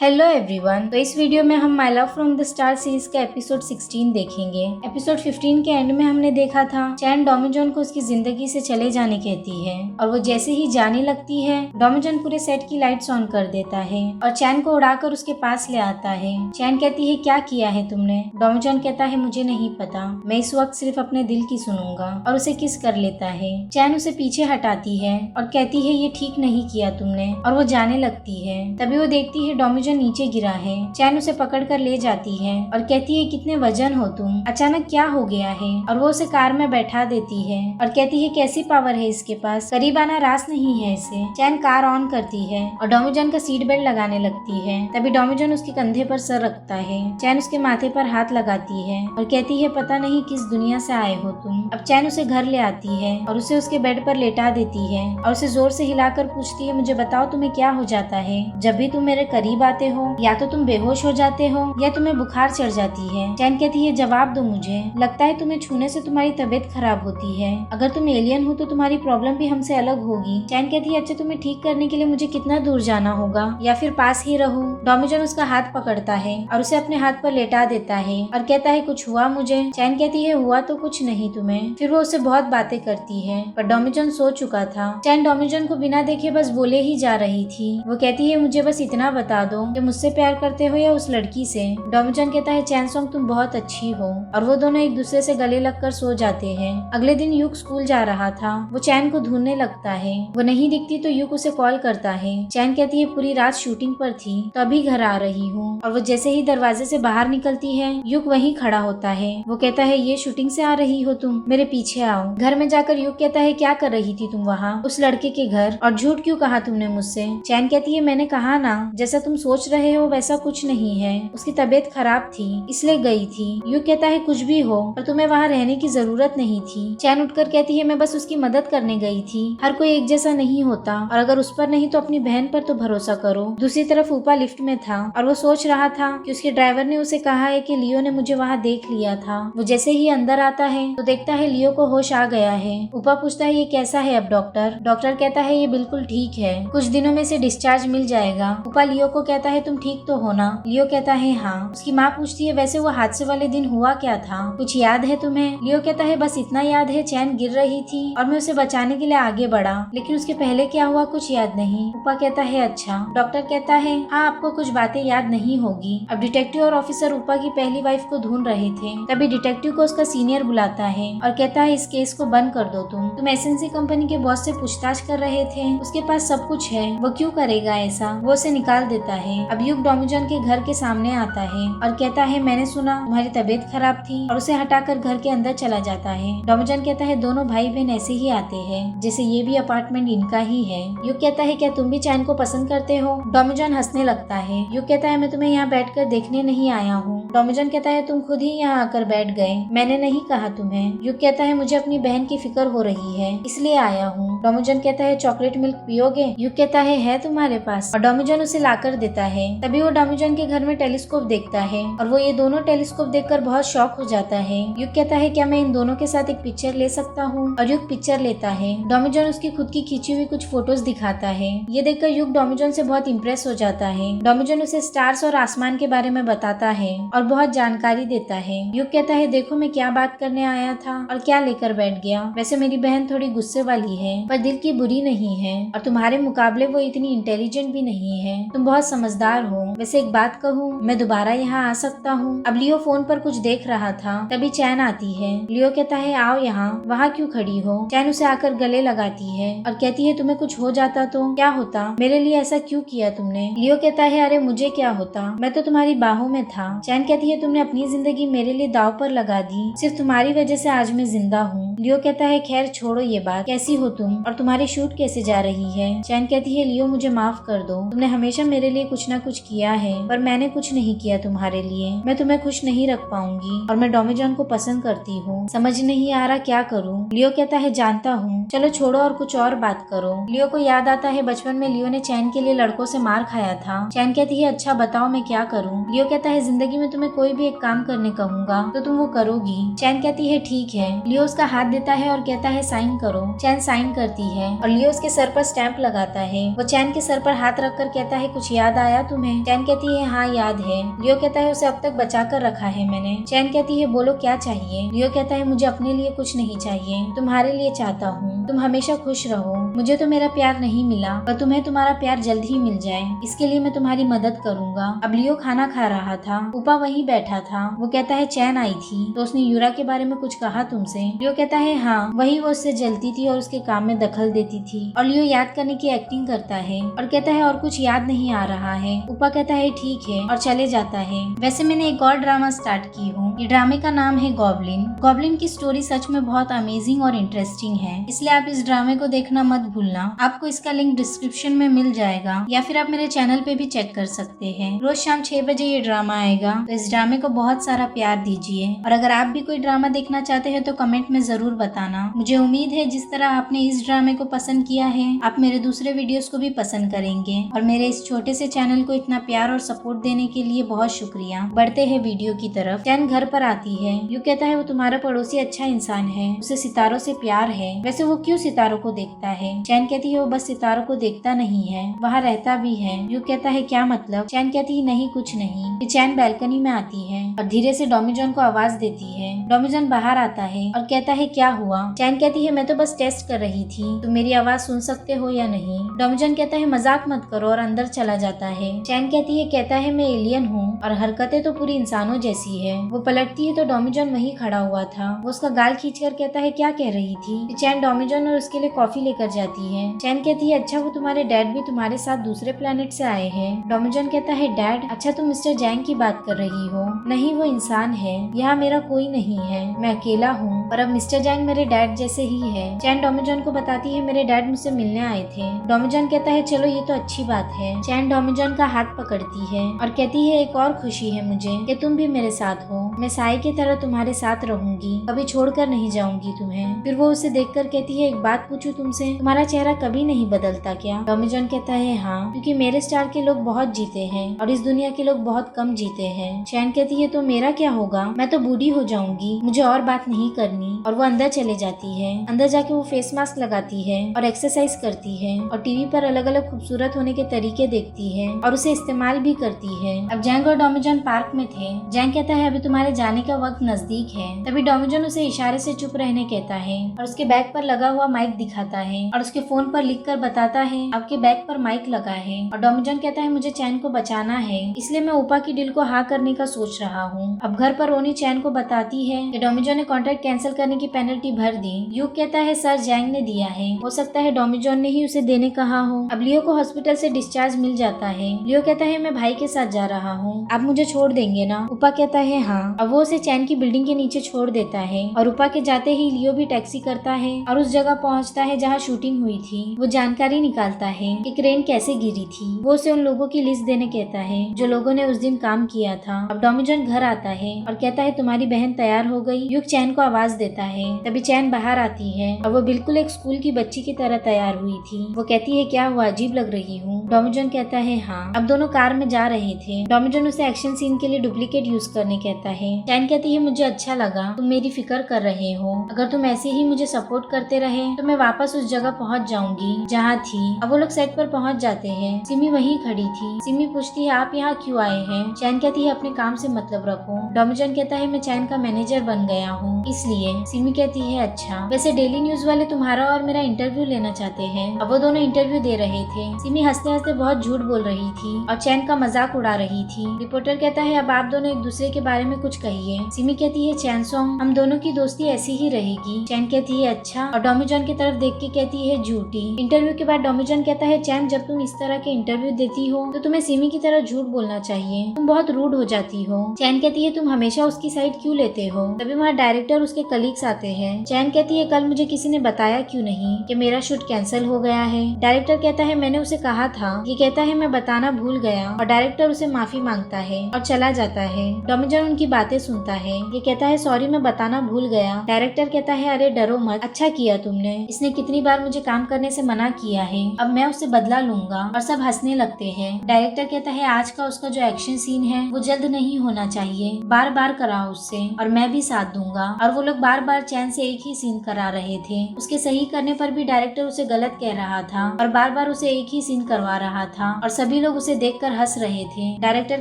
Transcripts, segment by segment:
Hello everyone. तो इस video में हम my love from the star series का एपिसोड 16 देखेंगे। एपिसोड 15 के एंड में हमने देखा था चैन डोमिजन को उसकी जिंदगी से चले जाने कहती है और वो जैसे ही जाने लगती है डोमिजन पूरे सेट की लाइट्स ऑन कर देता है और चैन को उड़ाकर उसके पास ले आता है। चैन कहती है क्या किया है तुमने? डोमिजन कहता है मुझे नहीं पता, मैं इस वक्त सिर्फ अपने दिल की सुनूंगा और उसे किस कर लेता है। चैन उसे पीछे हटाती है और कहती है ये ठीक नहीं किया तुमने और वो जाने लगती है। तभी वो देखती है डोमिजन नीचे गिरा है। चैन उसे पकड़ कर ले जाती है और कहती है कितने वजन हो तुम, अचानक क्या हो गया है? और वो उसे कार में बैठा देती है और कहती है कैसी पावर है इसके पास, करीब आना रास नहीं है इसे। चैन कार ऑन करती है और डोमिजन का सीट बेल्ट लगाने लगती है। तभी डोमिजन उसके कंधे पर सर रखता है। चैन उसके माथे पर हाथ लगाती है और कहती है पता नहीं किस दुनिया से आए हो तुम। अब चैन उसे घर ले आती है और उसे उसके बेड पर लेटा देती है और उसे जोर से हिलाकर पूछती है मुझे बताओ तुम्हें क्या हो जाता है जब भी तुम मेरे करीब आते हो? या तो तुम बेहोश हो जाते हो या तुम्हें बुखार चढ़ जाती है। चैन कहती है जवाब दो मुझे, लगता है तुम्हें छूने से तुम्हारी तबीयत खराब होती है, अगर तुम एलियन हो तो तुम्हारी प्रॉब्लम भी हमसे अलग होगी। चैन कहती है अच्छा तुम्हें ठीक करने के लिए मुझे कितना दूर जाना होगा या फिर पास ही रहूं? डोमिजन उसका हाथ पकड़ता है और उसे अपने हाथ पर लेटा देता है और कहता है कुछ हुआ मुझे? चैन कहती है हुआ तो कुछ नहीं तुम्हें। फिर वो उससे बहुत बातें करती है पर डोमिजन सो चुका था। चैन डोमिजन को बिना देखे बस बोले ही जा रही थी। वो कहती है मुझे बस इतना बता दो कि मुझसे प्यार करते हो या उस लड़की से? डोमिजन कहता है चैन सॉन्ग तुम बहुत अच्छी हो और वो दोनों एक दूसरे से गले लगकर सो जाते हैं। अगले दिन युग स्कूल जा रहा था। वो चैन को ढूंढने लगता है, वो नहीं दिखती तो युग उसे कॉल करता है। चैन कहती है पूरी रात शूटिंग पर थी तो अभी घर आ रही हूँ और वो जैसे ही दरवाजे से बाहर निकलती है युग वहीं खड़ा होता है। वो कहता है ये शूटिंग से आ रही हो तुम, मेरे पीछे आओ। घर में जाकर युग कहता है क्या कर रही थी तुम वहाँ उस लड़के के घर और झूठ क्यों कहा तुमने मुझसे? चैन कहती है मैंने कहा ना जैसा तुम सोच रहे हो वैसा कुछ नहीं है, उसकी तबीयत खराब थी इसलिए गई थी। युग कहता है कुछ भी हो पर तुम्हें वहाँ रहने की जरूरत नहीं थी। चैन उठकर कहती है मैं बस उसकी मदद करने गई थी, हर कोई एक जैसा नहीं होता और अगर उस पर नहीं तो अपनी बहन पर तो भरोसा करो। दूसरी तरफ ऊपा लिफ्ट में था और वो सोच रहा था कि उसके ड्राइवर ने उसे कहा है कि लियो ने मुझे वहाँ देख लिया था। वो जैसे ही अंदर आता है तो देखता है लियो को होश आ गया है। ऊपा पूछता है ये कैसा है अब डॉक्टर? डॉक्टर कहता है ये बिल्कुल ठीक है, कुछ दिनों में इसे डिस्चार्ज मिल जाएगा। ऊपा लियो को कहता है तुम ठीक तो हो ना? लियो कहता है हाँ। उसकी माँ पूछती है वैसे वो हादसे वाले दिन हुआ क्या था, कुछ याद है तुम्हें? लियो कहता है बस इतना याद है चैन गिर रही थी और मैं उसे बचाने के लिए आगे बढ़ा, लेकिन उसके पहले क्या हुआ कुछ याद नहीं। ऊपा कहता है अच्छा। डॉक्टर कहता है हाँ आपको कुछ बातें याद नहीं होगी। अब डिटेक्टिव और ऑफिसर ऊपा की पहली वाइफ को ढूंढ रहे थे। तभी डिटेक्टिव को उसका सीनियर बुलाता है और कहता है इस केस को बंद कर दो तुम एसएनसी कंपनी के बॉस से पूछताछ कर रहे थे, उसके पास सब कुछ है, वो क्यों करेगा ऐसा? वो उसे निकाल देता है। अब युग डोमिजन के घर के सामने आता है और कहता है मैंने सुना तुम्हारी तबीयत खराब थी और उसे हटाकर घर के अंदर चला जाता है। डोमिजन कहता है दोनों भाई बहन ऐसे ही आते हैं जैसे ये भी अपार्टमेंट इनका ही है। युग कहता है क्या तुम भी चैन को पसंद करते हो? डोमिजन हंसने लगता है। युग कहता है मैं तुम्हें यहाँ बैठकर देखने नहीं आया हूँ। डोमिजन कहता है तुम खुद ही यहाँ आकर बैठ गए, मैंने नहीं कहा तुम्हें। युग कहता है मुझे अपनी बहन की फिक्र हो रही है इसलिए आया हूँ। डोमिजन कहता है चॉकलेट मिल्क पियोगे? युग कहता है तुम्हारे पास और डोमिजन उसे लाकर देता है। तभी वो डोमिजन के घर में टेलीस्कोप देखता है और वो ये दोनों टेलीस्कोप देखकर बहुत शॉक हो जाता है। युग कहता है क्या मैं इन दोनों के साथ एक पिक्चर ले सकता हूँ? और युग पिक्चर लेता है। डोमिजन उसकी खुद की खींची हुई कुछ फोटोज दिखाता है। ये देखकर युग डोमिजन से बहुत इम्प्रेस हो जाता है। डोमिजन उसे स्टार्स और आसमान के बारे में बताता है और बहुत जानकारी देता है। युग कहता है देखो मैं क्या बात करने आया था और क्या लेकर बैठ गया। वैसे मेरी बहन थोड़ी गुस्से वाली है पर दिल की बुरी नहीं है और तुम्हारे मुकाबले वो इतनी इंटेलिजेंट भी नहीं है, तुम बहुत समझदार हो। वैसे एक बात कहूँ मैं दोबारा यहाँ आ सकता हूँ? अब लियो फोन पर कुछ देख रहा था। तभी चैन आती है। लियो कहता है आओ यहाँ, वहाँ क्यों खड़ी हो? चैन उसे आकर गले लगाती है और कहती है तुम्हें कुछ हो जाता तो क्या होता, मेरे लिए ऐसा क्यों किया तुमने? लियो कहता है अरे मुझे क्या होता, मैं तो तुम्हारी बाहों में था। चैन कहती है तुमने अपनी जिंदगी मेरे लिए दाव पर लगा दी, सिर्फ तुम्हारी वजह से आज मैं जिंदा हूँ। लियो कहता है खैर छोड़ो ये बात, कैसी हो तुम और तुम्हारी शूट कैसे जा रही है? चैन कहती है लियो मुझे माफ कर दो, तुमने हमेशा मेरे लिए कुछ ना कुछ किया है पर मैंने कुछ नहीं किया तुम्हारे लिए, मैं तुम्हें खुश नहीं रख पाऊंगी और मैं डोमिजन को पसंद करती हूँ, समझ नहीं आ रहा क्या करूँ। लियो कहता है जानता हूँ, चलो छोड़ो और कुछ और बात करो। लियो को याद आता है बचपन में लियो ने चैन के लिए लड़कों से मार खाया था। चैन कहती है अच्छा बताओ मैं क्या करूँ? लियो कहता है जिंदगी में तुम्हें कोई भी एक काम करने कहूँगा तो तुम वो करोगी? चैन कहती है ठीक है। लियो उसका हाथ देता है और कहता है साइन करो। चैन साइन करती है और लियो उसके सर पर स्टैंप लगाता है। वो चैन के सर पर हाथ रखकर कहता है कुछ याद आया तुम्हें? चैन कहती है हाँ याद है। लियो कहता है उसे अब तक बचा कर रखा है मैंने। चैन कहती है बोलो क्या चाहिए? लियो कहता है मुझे अपने लिए कुछ नहीं चाहिए, तुम्हारे लिए चाहता हूँ तुम हमेशा खुश रहो। मुझे तो मेरा प्यार नहीं मिला पर तुम्हें तुम्हारा प्यार जल्द ही मिल जाए, इसके लिए मैं तुम्हारी मदद करूंगा। अब लियो खाना खा रहा था, उपा वहीं बैठा था। वो कहता है चैन आई थी तो उसने यूरा के बारे में कुछ कहा तुमसे? लियो कहता है हाँ, वही वो उससे जलती थी और उसके काम में दखल देती थी। और लियो याद करने की एक्टिंग करता है और कहता है और कुछ याद नहीं आ रहा है। उपा कहता है ठीक है और चले जाता है। वैसे मैंने एक और ड्रामा स्टार्ट की हूँ, ये ड्रामे का नाम है गॉब्लिन। गॉब्लिन की स्टोरी सच में बहुत अमेजिंग और इंटरेस्टिंग है, इसलिए आप इस ड्रामे को देखना मत भूलना। आपको इसका लिंक डिस्क्रिप्शन में मिल जाएगा या फिर आप मेरे चैनल पे भी चेक कर सकते हैं। रोज शाम 6 बजे ये ड्रामा आएगा, तो इस ड्रामे को बहुत सारा प्यार दीजिए। और अगर आप भी कोई ड्रामा देखना चाहते हैं तो कमेंट में जरूर बताना। मुझे उम्मीद है जिस तरह आपने इस ड्रामे को पसंद किया है आप मेरे दूसरे वीडियोस को भी पसंद करेंगे। और मेरे इस छोटे से चैनल को इतना प्यार और सपोर्ट देने के लिए बहुत शुक्रिया। बढ़ते हैं वीडियो की तरफ। चैन घर पर आती है। यू कहता है वो तुम्हारा पड़ोसी अच्छा इंसान है, उसे सितारों से प्यार है। वैसे वो क्यों सितारों को देखता है? चैन कहती है वो बस सितारों को देखता नहीं है, वहाँ रहता भी है। यू कहता है क्या मतलब? चैन कहती है नहीं कुछ नहीं। फिर चैन बैल्कनी में आती है और धीरे से डोमिजन को आवाज देती है। डोमिजन बाहर आता है और कहता है क्या हुआ? चैन कहती है मैं तो बस टेस्ट कर रही थी, तुम मेरी आवाज सुन सकते हो या नहीं? डोमिजन कहता है मजाक मत करो और अंदर चला जाता है। चैन कहती है कहता है मैं एलियन हूँ और हरकतें तो पूरी इंसानों जैसी है। वो पलटती है तो डोमिजन वहीं खड़ा हुआ था। वो उसका गाल खींचकर कहता है क्या कह रही थी? चैन डोमिजन और उसके लिए कॉफी लेकर जाती है। चैन कहती है अच्छा वो तुम्हारे डैड भी तुम्हारे साथ दूसरे प्लेनेट से आए हैं। डोमिजन कहता है डैड? अच्छा तुम मिस्टर जैंग की बात कर रही हो? नहीं वो इंसान है, यहाँ मेरा कोई नहीं है, मैं अकेला हूँ और अब मिस्टर जैंग मेरे डैड जैसे ही है। चैन डोमिजन को बताती है मेरे डैड मुझसे मिलने आए थे। डोमिजन कहता है चलो ये तो अच्छी बात है। चैन डोमिजन का हाथ पकड़ती है और कहती है एक और खुशी है मुझे कि तुम भी मेरे साथ हो, मैं साई की तरह तुम्हारे साथ रहूंगी, कभी छोड़कर नहीं जाऊंगी तुम्हें। फिर वो उसे देखकर कहती है एक बात पूछूं तुमसे, तुम्हारा चेहरा कभी नहीं बदलता क्या? डोमिजन कहता है हाँ, क्योंकि मेरे स्टार के लोग बहुत जीते हैं और इस दुनिया के लोग बहुत कम जीते हैं। चैन कहती है तो मेरा क्या होगा? मैं तो बूढ़ी हो जाऊंगी, मुझे और बात नहीं करनी। और वो अंदर चले जाती है। अंदर जाके वो फेस मास्क लगाती है और एक्सरसाइज करती है और टीवी पर अलग अलग खूबसूरत होने के तरीके देखती है और उसे इस्तेमाल भी करती है। अब जैंग और डोमिजन पार्क में थे। जैंग कहता है अभी तुम्हारे जाने का वक्त नजदीक है। तभी डोमिजन उसे इशारे से चुप रहने कहता है और उसके बैग पर लगा हुआ माइक दिखाता है और उसके फोन पर लिख कर बताता है आपके बैग पर माइक लगा है। और डोमिजन कहता है मुझे चैन को बचाना है, इसलिए मैं उपा की डील को हाँ करने का सोच रहा हूँ। अब घर पर रोनी चैन को बताती है कि डोमिजन ने कॉन्ट्रैक्ट कैंसिल करने की पेनल्टी भर दी। यूक कहता है सर जैंग ने दिया है, हो सकता है डोमिजन ने ही उसे देने कहा हो। अब लियो को हॉस्पिटल से डिस्चार्ज मिल जाता है। लियो कहता है मैं भाई के साथ जा रहा हूँ, आप मुझे छोड़ देंगे ना? उपा कहता है हाँ। अब वो उसे चैन की बिल्डिंग के नीचे छोड़ देता है और उपा के जाते ही लियो भी टैक्सी करता है और उस जगह पहुँचता है जहाँ शूटिंग हुई थी। वो जानकारी निकालता है कि क्रेन कैसे गिरी थी। वो उसे उन लोगों की लिस्ट देने कहता है जो लोगों ने उस दिन काम किया था। अब डोमिजन घर आता है और कहता है तुम्हारी बहन तैयार हो गई? यूक चैन को आवाज देता है। तभी चैन बाहर आती है और वो बिल्कुल एक स्कूल की बच्ची की तरह तैयार हुई थी। वो कहती है क्या हुआ, अजीब लग रही हूँ? डोमिजन कहता है हाँ। अब दोनों कार में जा रहे थे। डोमिजन उसे एक्शन सीन के लिए डुप्लीकेट यूज करने कहता है। चैन कहती है मुझे अच्छा लगा, तुम मेरी फिक्र कर रहे हो, अगर तुम ऐसे ही मुझे सपोर्ट करते रहे तो मैं वापस उस जगह पहुँच जाऊंगी जहाँ थी। अब वो लोग सेट पर पहुँच जाते हैं। सिमी वहीं खड़ी थी। सिमी पूछती है आप यहाँ क्यों आए हैं? चैन कहती है अपने काम से मतलब रखो। डोमिजन कहता है मैं चैन का मैनेजर बन गया हूँ इसलिए। सिमी कहती है अच्छा, वैसे डेली न्यूज वाले तुम्हारा और मेरा इंटरव्यू लेना चाहते हैं। अब वो दोनों इंटरव्यू दे रहे थे। सिमी हंसते हंसते बहुत झूठ बोल रही थी और चैन का मजाक उड़ा रही थी। रिपोर्टर कहता है अब आप दोनों एक दूसरे के बारे में कुछ कहिए। सिमी कहती है चैन सॉन्ग, हम दोनों की दोस्ती ऐसी ही रहेगी। चैन कहती है अच्छा और डोमिजन की तरफ देख के कहती है झूठी। इंटरव्यू के बाद डोमिजन कहता है चैन जब तुम इस तरह के इंटरव्यू देती हो तो तुम्हें सिमी की तरह झूठ बोलना चाहिए, तुम बहुत रूड हो जाती हो। चैन कहती है तुम हमेशा उसकी साइड क्यों लेते हो? तभी वहाँ डायरेक्टर उसके कलीग्स आते हैं। चैन कहती है कल मुझे किसी ने बताया क्यों नहीं कि मेरा शूट कैंसिल हो गया है। डायरेक्टर कहता है मैंने उसे कहा था। ये कहता है मैं बताना भूल गया और डायरेक्टर उसे माफी मांगता है और चला जाता है। डोमिजन उनकी बातें सुनता है। ये कहता है सॉरी मैं बताना भूल गया। डायरेक्टर कहता है अरे डरो मत, अच्छा किया तुमने, इसने कितनी बार मुझे काम करने से मना किया है, अब मैं उससे बदला लूंगा। और सब हंसने लगते हैं। डायरेक्टर कहता है आज का उसका जो एक्शन सीन है वो जल्द नहीं होना चाहिए, बार बार कराओ उससे और मैं भी साथ दूंगा। और वो लोग बार बार चैन से एक ही सीन करा रहे थे। उसके सही करने पर भी डायरेक्टर उसे गलत कह रहा था और बार बार उसे एक ही सीन करवा रहा था और सभी लोग उसे देखकर हंस रहे थे। डायरेक्टर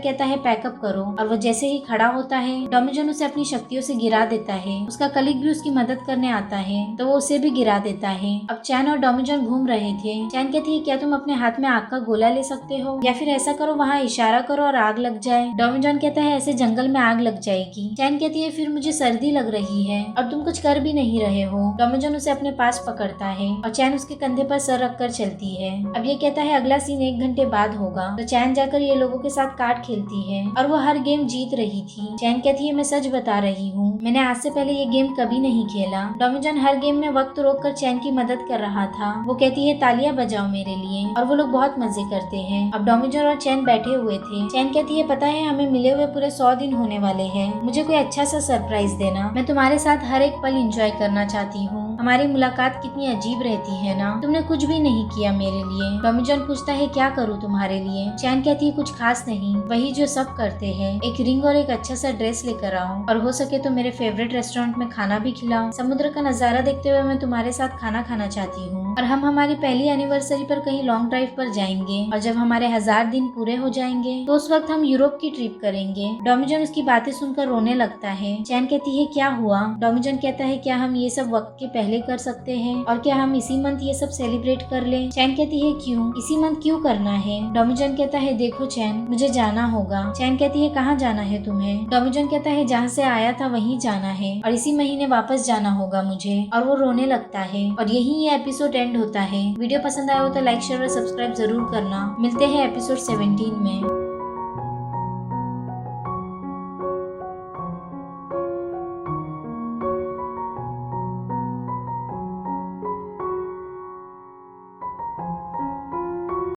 कहता है पैकअप करो और वो जैसे ही खड़ा होता है टॉमी जॉन उसे अपनी शक्तियों से गिरा देता है। उसका कलीग भी उसकी मदद करने आता है तो वो उसे भी गिरा देता है। अब चैन और टॉमी जॉन घूम रहे थे। चैन कहती है क्या तुम अपने हाथ में आग का गोला ले सकते हो, या फिर ऐसा करो वहाँ इशारा करो और आग लग जाए। टॉमी जॉन कहता है ऐसे जंगल में आग लग जाएगी। चैन कहती है फिर मुझे सर्दी लग रही है और तुम कुछ कर भी नहीं रहे हो। टॉमी जॉन उसे अपने पास पकड़ता है और चैन उसके कंधे पर सर रख कर चलती है। अब ये कहता है अगला सीन 1 घंटे बाद होगा। तो चैन जाकर ये लोगों के साथ कार्ड खेलती है और वो हर गेम जीत रही थी। चैन कहती है मैं सच बता रही हूँ, मैंने आज से पहले ये गेम कभी नहीं खेला। टॉमी जॉन हर गेम में वक्त रोक कर चैन की मदद कर रहा था। वो कहती है तालियां बजाओ मेरे लिए और वो लोग बहुत मजे करते हैं। अब टॉमी जॉन और चैन बैठे हुए थे। चैन कहती है पता है हमें मिले हुए पूरे 100 दिन होने वाले हैं, मुझे कोई अच्छा सा सरप्राइज देना, मैं तुम्हारे साथ हर एक पल एंजॉय करना चाहती हूँ। हमारी मुलाकात कितनी अजीब रहती है ना, तुमने कुछ भी नहीं किया मेरे लिए। टॉमी जॉन पूछता है क्या करूँ तुम्हारे लिए। चैन कहती है कुछ खास नहीं, वही जो सब करते हैं, एक रिंग और एक अच्छा सा ड्रेस लेकर आओ और हो सके तो मेरे फेवरेट रेस्टोरेंट में खाना भी खिलाओ। समुद्र का नजारा देखते हुए मैं तुम्हारे साथ खाना खाना चाहती हूँ और हम हमारी पहली एनिवर्सरी पर कहीं लॉन्ग ड्राइव पर जाएंगे और जब हमारे 1000 दिन पूरे हो जाएंगे तो उस वक्त हम यूरोप की ट्रिप करेंगे। टॉमी जॉन उसकी बातें सुनकर रोने लगता है। चैन कहती है क्या हुआ। टॉमी जॉन कहता है क्या हम ये सब वक्त के पहले कर सकते हैं और क्या हम इसी मंथ ये सब सेलिब्रेट कर लें। चैन कहती है क्यों, इसी मंथ क्यों करना है। टॉमी जॉन कहता है देखो चैन मुझे जाना होगा। चैन कहती है कहाँ जाना है तुम्हें। टॉमी जॉन कहता है जहाँ से आया था वहीं जाना है और इसी महीने वापस जाना होगा मुझे। और वो रोने लगता है और यही ये एपिसोड एंड होता है। वीडियो पसंद आया हो तो लाइक शेयर और सब्सक्राइब जरूर करना। मिलते हैं एपिसोड 17 में।